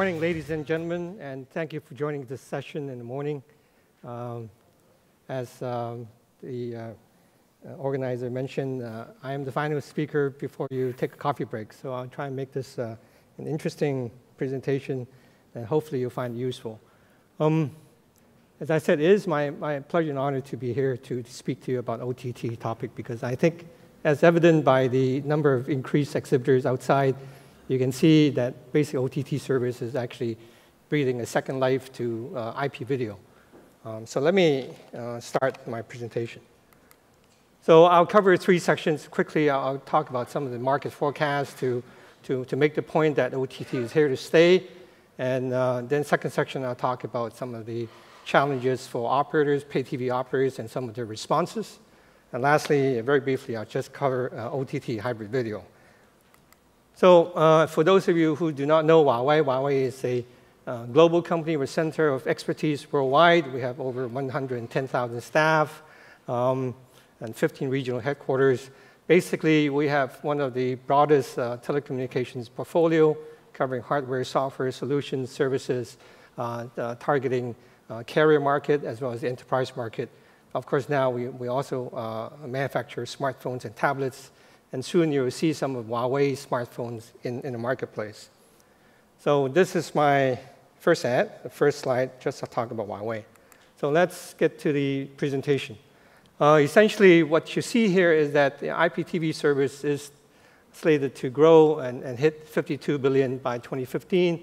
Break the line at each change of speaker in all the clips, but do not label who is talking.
morning, ladies and gentlemen, and thank you for joining this session in the morning. As the organizer mentioned, I am the final speaker before you take a coffee break, so I'll try and make this an interesting presentation, and hopefully you'll find it useful. As I said, it is my pleasure and honor to be here to speak to you about OTT topic, because I think, as evident by the number of increased exhibitors outside, you can see that basic OTT service is actually breathing a second life to IP video. So let me start my presentation. So I'll cover three sections quickly. I'll talk about some of the market forecasts to make the point that OTT is here to stay. And then second section, I'll talk about some of the challenges for operators, pay TV operators, and some of their responses. And lastly, very briefly, I'll just cover OTT hybrid video. So for those of you who do not know Huawei, Huawei is a global company with center of expertise worldwide. We have over 110,000 staff and 15 regional headquarters. Basically, we have one of the broadest telecommunications portfolio, covering hardware, software, solutions, services, targeting carrier market as well as the enterprise market. Of course, now we also manufacture smartphones and tablets, and soon you will see some of Huawei's smartphones in the marketplace. So this is my first ad, the first slide, just to talk about Huawei. So let's get to the presentation. Essentially, what you see here is that the IP&TV service is slated to grow and hit 52 billion by 2015,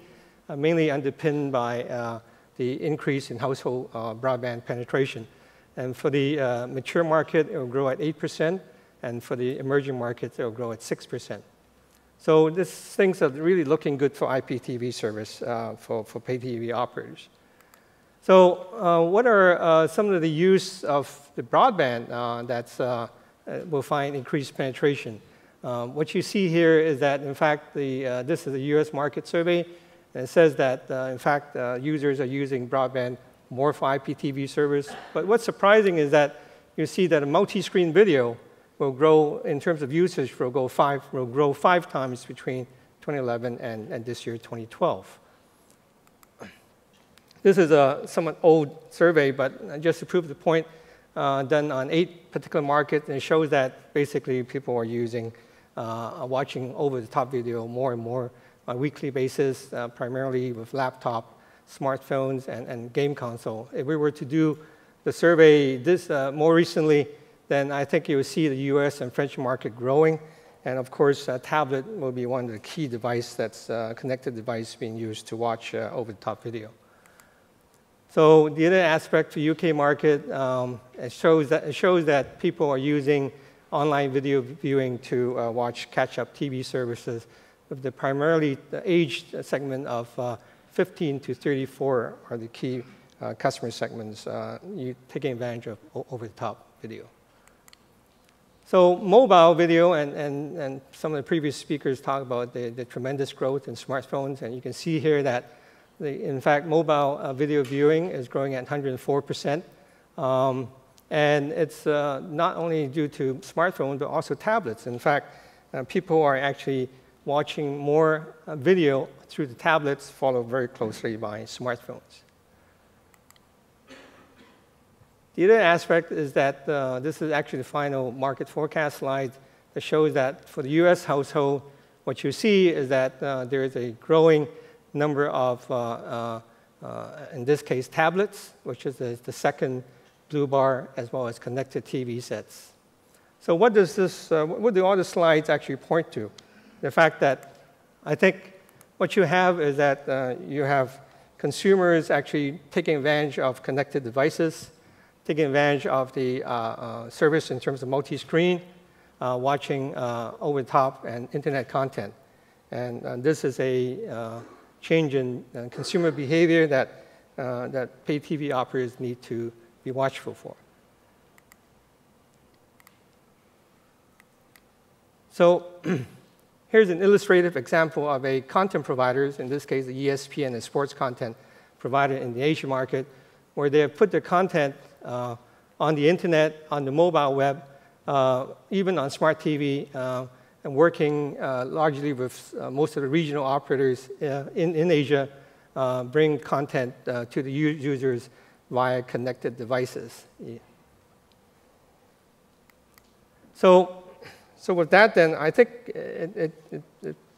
mainly underpinned by the increase in household broadband penetration. And for the mature market, it will grow at 8%. And for the emerging markets, it will grow at 6%. So things are really looking good for IP&TV service for pay TV operators. So what are some of the use of the broadband that will find increased penetration? What you see here is that, in fact, this is a US market survey. And it says that, in fact, users are using broadband more for IP&TV service. But what's surprising is that you see that a multi-screen video will grow, in terms of usage, will grow 5 times between 2011 and this year, 2012. This is a somewhat old survey, but just to prove the point, done on 8 particular markets, and it shows that basically people are using, watching over-the-top video more and more on a weekly basis, primarily with laptop, smartphones, and game console. If we were to do the survey this more recently, then I think you will see the US and French market growing. And of course, a tablet will be one of the key devices that's a connected device being used to watch over-the-top video. So the other aspect for UK market, it shows that people are using online video viewing to watch catch-up TV services. With the primarily the age segment of 15 to 34 are the key customer segments taking advantage of over-the-top video. So mobile video, and some of the previous speakers talked about the tremendous growth in smartphones, and you can see here that, in fact, mobile video viewing is growing at 104%. And it's not only due to smartphones, but also tablets. In fact, people are actually watching more video through the tablets, followed very closely by smartphones. The other aspect is that this is actually the final market forecast slide that shows that for the US household, what you see is that there is a growing number of, in this case, tablets, which is the second blue bar, as well as connected TV sets. So what does what do all the slides actually point to? The fact that I think what you have is that you have consumers actually taking advantage of connected devices, taking advantage of the service in terms of multi-screen, watching over-the-top and internet content. And this is a change in consumer behavior that pay TV operators need to be watchful for. So here's an illustrative example of a content provider, in this case, the ESPN and sports content provider in the Asian market, where they have put their content on the internet, on the mobile web, even on smart TV, and working largely with most of the regional operators in Asia bring content to the users via connected devices. So with that, then, I think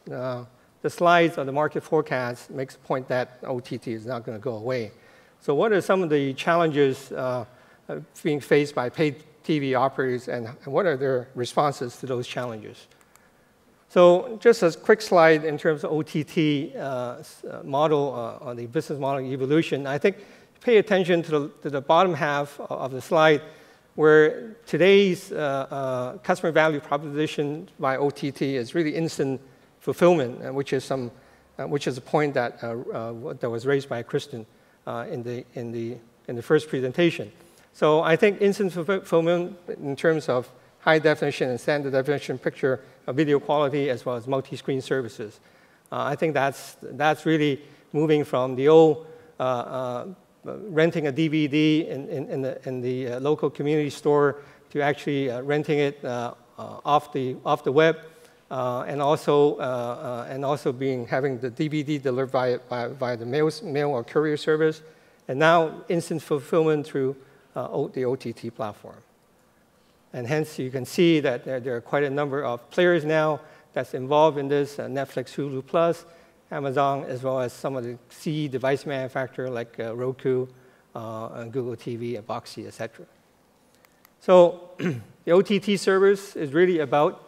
the slides on the market forecast makes the point that OTT is not going to go away. So what are some of the challenges being faced by paid TV operators, and what are their responses to those challenges? So just a quick slide in terms of OTT model, or the business model evolution. I think pay attention to the bottom half of the slide, where today's customer value proposition by OTT is really instant fulfillment, which is a point that was raised by Kristen in the first presentation. So I think instant fulfillment in terms of high definition and standard definition picture, video quality, as well as multi-screen services. I think that's really moving from the old renting a DVD in the local community store to actually renting it off the web, and also having the DVD delivered via the mail or courier service, and now instant fulfillment through the OTT platform. And hence, you can see that there are quite a number of players now that's involved in this: Netflix, Hulu Plus, Amazon, as well as some of the CE device manufacturers like Roku, Google TV, and Boxy, etc. So the OTT service is really about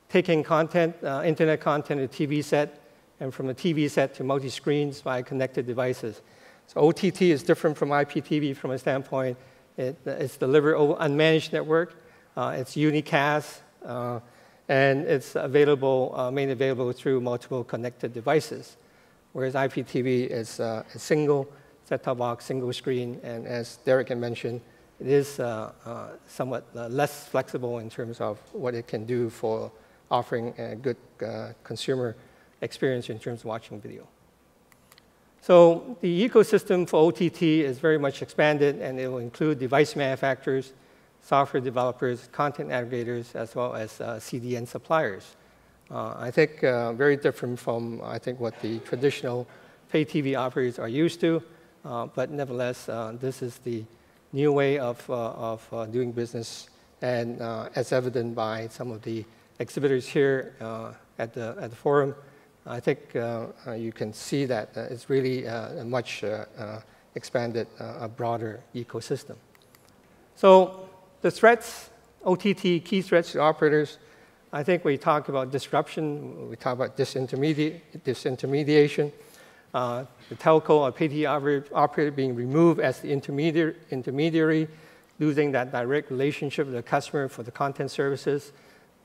taking content, internet content, to a TV set, and from a TV set to multi-screens via connected devices. So OTT is different from IP&TV from a standpoint. It's delivered over unmanaged network. It's unicast, and it's made available through multiple connected devices. Whereas IP&TV is a single set-top box, single screen, and as Derek had mentioned, it is somewhat less flexible in terms of what it can do for offering a good consumer experience in terms of watching video. So the ecosystem for OTT is very much expanded, and it will include device manufacturers, software developers, content aggregators, as well as CDN suppliers. I think very different from, I think, what the traditional pay TV operators are used to, but nevertheless, this is the new way of doing business, and as evident by some of the exhibitors here at the forum, I think you can see that it's really a much expanded, a broader ecosystem. So the threats, OTT key threats to operators, I think we talk about disruption, we talk about disintermediation, the telco or pay TV operator being removed as the intermediary, losing that direct relationship with the customer for the content services.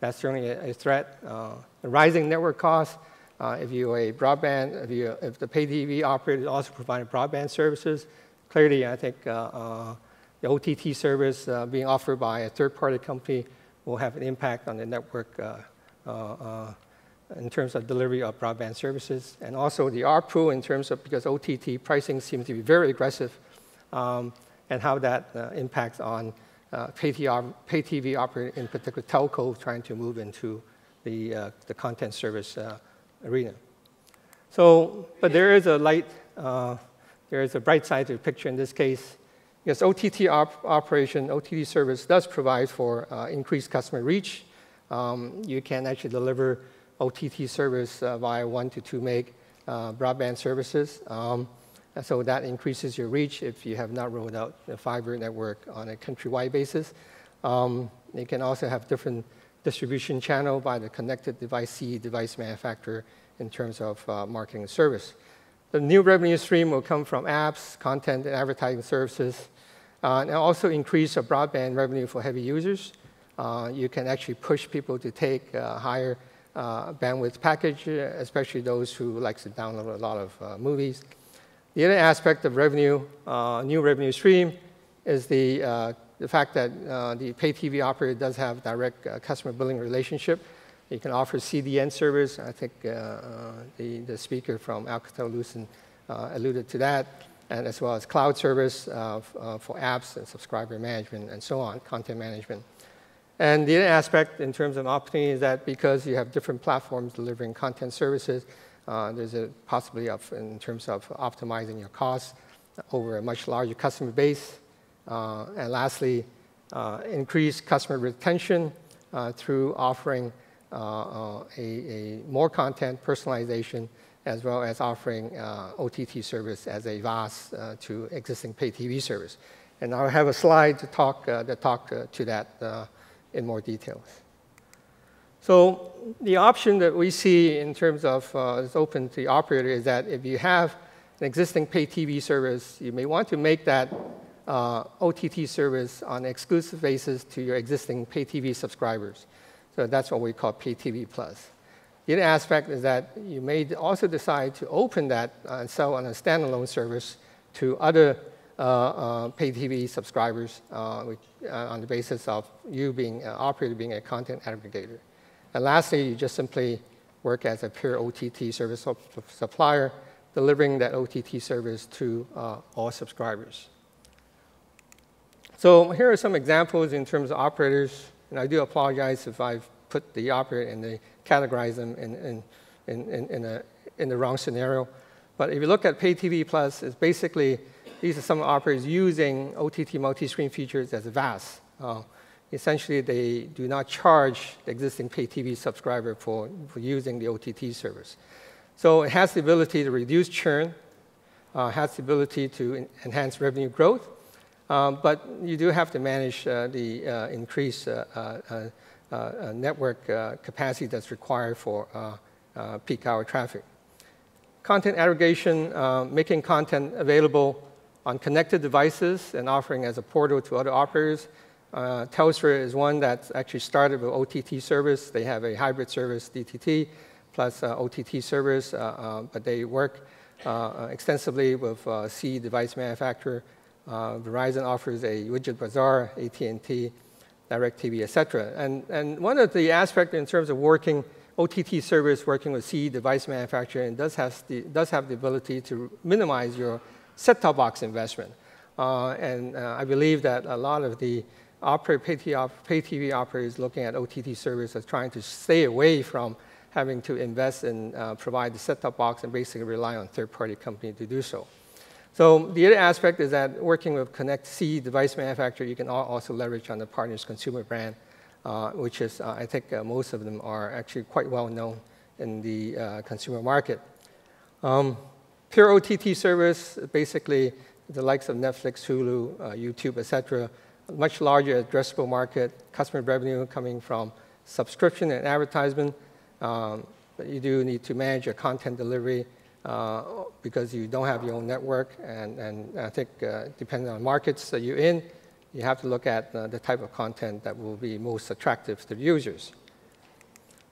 That's certainly a threat. The rising network costs. If you're a broadband, if the pay TV operator also provided broadband services, clearly I think the OTT service being offered by a third-party company will have an impact on the network in terms of delivery of broadband services. And also the ARPU in terms of, because OTT pricing seems to be very aggressive, and how that impacts on pay TV operator, in particular telco, trying to move into the content service arena. So, but there is a light, there is a bright side to the picture in this case. Because OTT operation, OTT service does provide for increased customer reach. You can actually deliver OTT service via 1 to 2 meg broadband services. So that increases your reach if you have not rolled out a fiber network on a countrywide basis. You can also have different distribution channel by the connected device, CE device manufacturer in terms of marketing and service. The new revenue stream will come from apps, content, and advertising services, and also increase broadband revenue for heavy users. You can actually push people to take a higher bandwidth package, especially those who like to download a lot of movies. The other aspect of revenue, new revenue stream, is the fact that the pay TV operator does have direct customer billing relationship. You can offer CDN service. I think the speaker from Alcatel-Lucent alluded to that, and as well as cloud service for apps and subscriber management and so on, content management. And the other aspect in terms of opportunity is that because you have different platforms delivering content services, There's a possibility in terms of optimizing your costs over a much larger customer base. And lastly, increase customer retention through offering a more content personalization, as well as offering OTT service as a VAS to existing pay TV service. And I'll have a slide to talk to that in more details. So the option that we see in terms of is open to the operator is that if you have an existing pay TV service, you may want to make that OTT service on an exclusive basis to your existing pay TV subscribers. So that's what we call Pay TV Plus. The other aspect is that you may also decide to open that and sell on a standalone service to other pay TV subscribers on the basis of you being operator being a content aggregator. And lastly, you just simply work as a pure OTT service supplier, delivering that OTT service to all subscribers. So here are some examples in terms of operators, and I do apologize if I've put the operator and categorize them in the wrong scenario. But if you look at Pay TV Plus, it's basically, these are some operators using OTT multi-screen features as a VAS. Essentially, they do not charge the existing pay TV subscriber for using the OTT service. So it has the ability to reduce churn, has the ability to enhance revenue growth, but you do have to manage the increased network capacity that's required for peak hour traffic. Content aggregation, making content available on connected devices and offering as a portal to other operators. Telstra is one that's actually started with OTT service. They have a hybrid service, DTT, plus OTT service, but they work extensively with CE device manufacturer. Verizon offers a widget bazaar, AT&T, DirecTV, et cetera. And one of the aspects in terms of working OTT service, working with CE device manufacturer, and does have the ability to minimize your set-top box investment. I believe that a lot of the pay TV operators looking at OTT service are trying to stay away from having to invest and provide the set-top box and basically rely on third-party companies to do so. So the other aspect is that working with CE device manufacturer, you can also leverage on the partner's consumer brand, which is, I think most of them are actually quite well known in the consumer market. Pure OTT service, basically the likes of Netflix, Hulu, YouTube, et cetera, much larger addressable market, customer revenue coming from subscription and advertisement. But you do need to manage your content delivery because you don't have your own network. And I think depending on markets that you're in, you have to look at the type of content that will be most attractive to the users.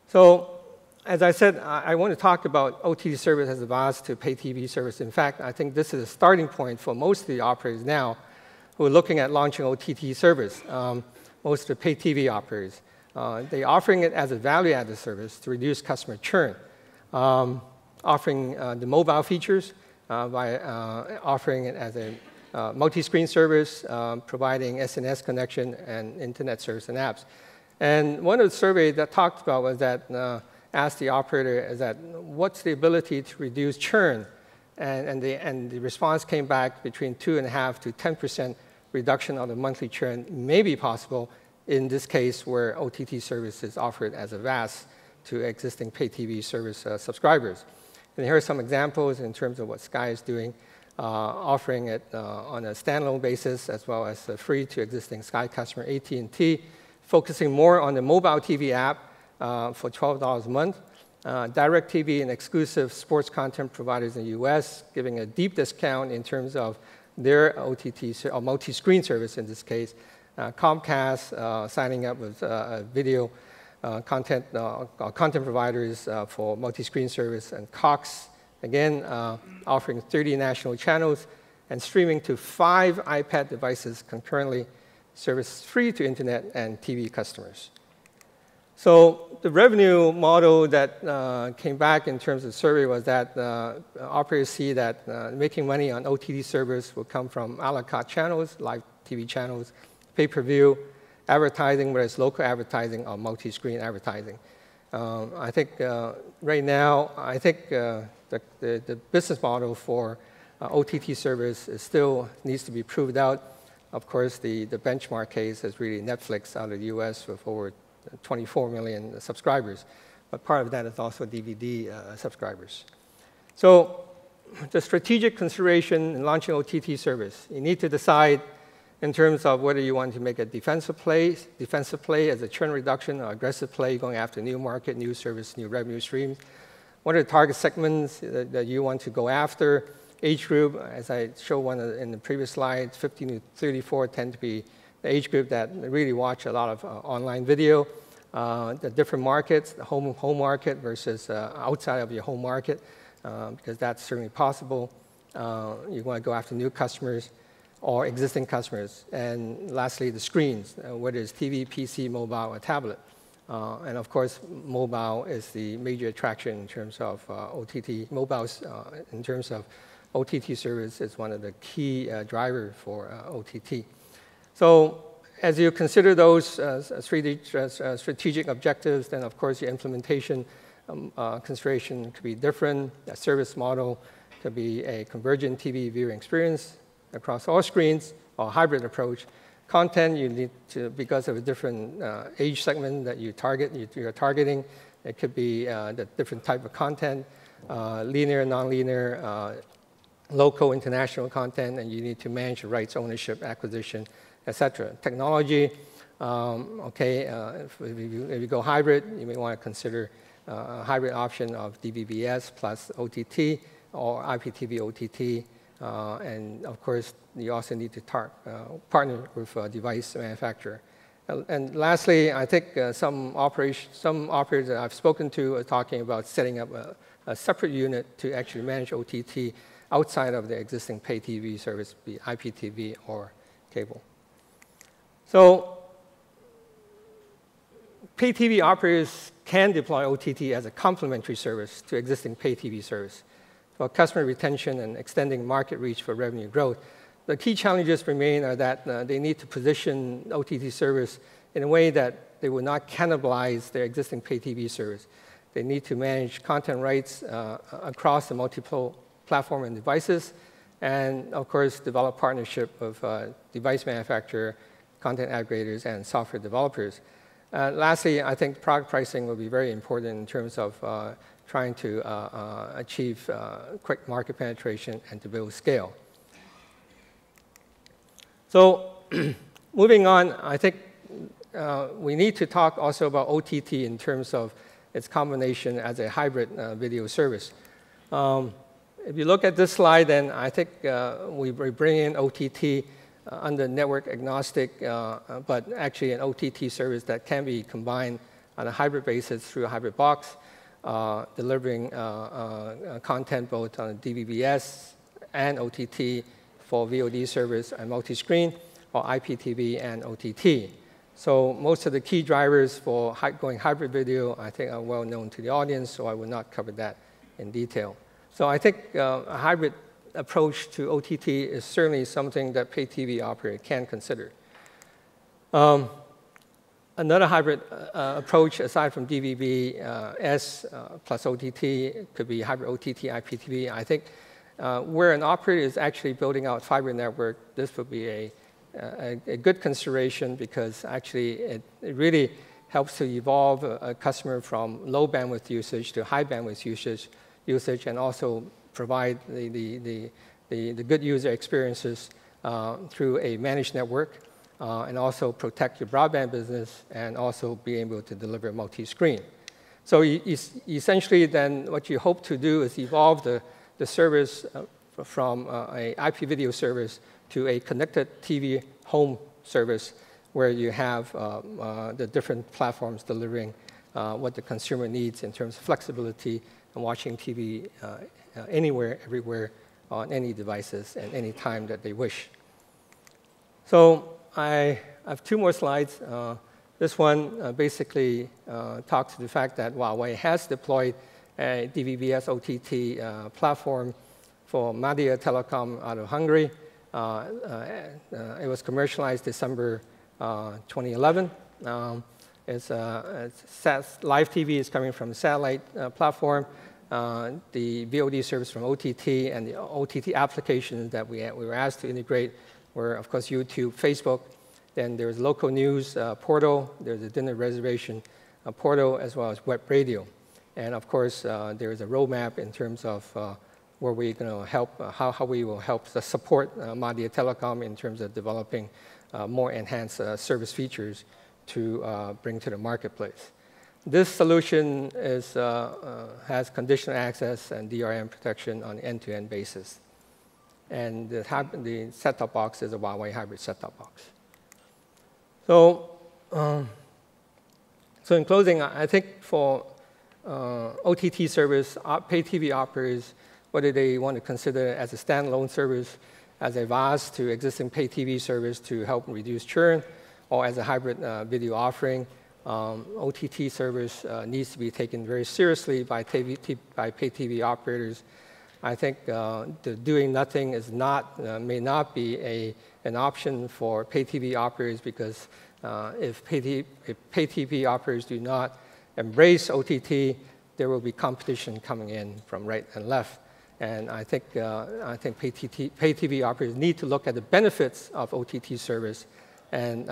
So as I said, I want to talk about OTT service as a VAS to pay TV service. In fact, I think this is a starting point for most of the operators now who are looking at launching OTT service, most of the pay TV operators. They're offering it as a value-added service to reduce customer churn, offering the mobile features by offering it as a multi-screen service, providing SNS connection and internet service and apps. And one of the surveys that talked about was that asked the operator is that what's the ability to reduce churn? And the response came back between 2.5% to 10% reduction of the monthly churn may be possible in this case where OTT service is offered as a VAS to existing pay TV service subscribers. And here are some examples in terms of what Sky is doing, offering it on a standalone basis as well as free to existing Sky customer AT&T, focusing more on the mobile TV app for $12 a month. DirecTV and exclusive sports content providers in the US, giving a deep discount in terms of their OTT or multi-screen service in this case. Comcast signing up with video content providers for multi-screen service, and Cox, again, offering 30 national channels and streaming to 5 iPad devices concurrently, service free to internet and TV customers. So the revenue model that came back in terms of the survey was that operators see that making money on OTT service will come from a la carte channels, live TV channels, pay-per-view, advertising, whether it's local advertising or multi-screen advertising. I think right now, I think the business model for OTT service still needs to be proved out. Of course, the benchmark case is really Netflix out of the US with over 24 million subscribers. But part of that is also DVD subscribers. So the strategic consideration in launching OTT service, you need to decide in terms of whether you want to make a defensive play as a churn reduction, or aggressive play going after new market, new service, new revenue streams. What are the target segments that you want to go after? Age group, as I showed one in the previous slide, 15 to 34 tend to be the age group that really watch a lot of online video. The different markets, the home market versus outside of your home market, because that's certainly possible. You want to go after new customers or existing customers. And lastly, the screens, whether it's TV, PC, mobile, or tablet. And of course, mobile is the major attraction in terms of OTT. Mobiles, in terms of OTT service, is one of the key drivers for OTT. So as you consider those strategic objectives, then of course your implementation consideration could be different. A service model could be a convergent TV viewing experience across all screens, or hybrid approach. Content, you need to, because of a different age segment that you're targeting, it could be the different type of content, linear, non-linear, local, international content, and you need to manage rights ownership, acquisition, etc. Technology, if you go hybrid, you may want to consider a hybrid option of DVB-S plus OTT or IPTV OTT. And of course, you also need to partner with a device manufacturer. And lastly, I think some operators that I've spoken to are talking about setting up a separate unit to actually manage OTT outside of the existing pay TV service, be IPTV or cable. So pay TV operators can deploy OTT as a complementary service to existing pay TV service for customer retention and extending market reach for revenue growth. The key challenges remain are that they need to position OTT service in a way that they will not cannibalize their existing pay TV service. They need to manage content rights across the multiple platform and devices, and of course, develop partnership with device manufacturer, content aggregators, and software developers. Lastly, I think product pricing will be very important in terms of trying to achieve quick market penetration and to build scale. So moving on, I think we need to talk also about OTT in terms of its combination as a hybrid video service. If you look at this slide, then I think we bring in OTT under network agnostic, but actually an OTT service that can be combined on a hybrid basis through a hybrid box, delivering content both on DVB-S and OTT for VOD service and multi-screen, or IPTV and OTT. So most of the key drivers for going hybrid video, I think, are well known to the audience, so I will not cover that in detail. So I think a hybrid approach to OTT is certainly something that pay TV operator can consider. Another hybrid approach, aside from DVB-S plus OTT, could be hybrid OTT, IPTV. I think where an operator is actually building out fiber network, this would be a good consideration, because actually it really helps to evolve a customer from low bandwidth usage to high bandwidth usage, and also provide the good user experiences through a managed network, and also protect your broadband business, and also be able to deliver multi-screen. So essentially then what you hope to do is evolve the service from a IP video service to a connected TV home service, where you have the different platforms delivering what the consumer needs in terms of flexibility and watching TV anywhere, everywhere, on any devices at any time that they wish. So I have two more slides. This one basically talks to the fact that Huawei has deployed a DVB-S OTT platform for Magyar Telekom out of Hungary. It was commercialized December 2011. Live TV is coming from the satellite platform. The VOD service from OTT, and the OTT applications that we were asked to integrate were, of course, YouTube, Facebook. Then there's local news portal. There's a dinner reservation portal, as well as web radio. And of course, there is a roadmap in terms of where we're going to help, how we will help support Mahdia Telecom in terms of developing more enhanced service features to bring to the marketplace. This solution has conditional access and DRM protection on an end-to-end basis. And the set-top box is a Huawei hybrid set-top box. So in closing, I think for OTT service, pay TV operators, whether they want to consider it as a standalone service, as a VAS to existing pay TV service to help reduce churn, or as a hybrid video offering, OTT service needs to be taken very seriously by pay TV operators. I think doing nothing is may not be an option for pay TV operators, because if pay TV operators do not embrace OTT, there will be competition coming in from right and left. And I think pay TV operators need to look at the benefits of OTT service and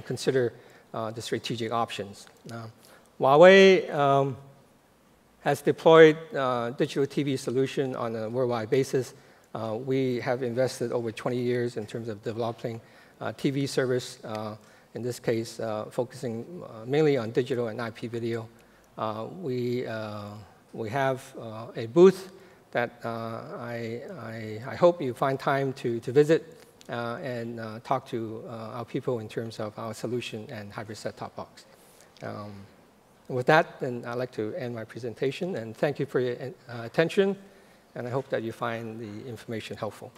consider the strategic options. Huawei has deployed digital TV solution on a worldwide basis. We have invested over 20 years in terms of developing TV service, in this case focusing mainly on digital and IP video. We have a booth that I hope you find time to visit and talk to our people in terms of our solution and hybrid set-top box. With that, then I'd like to end my presentation, and thank you for your attention, and I hope that you find the information helpful.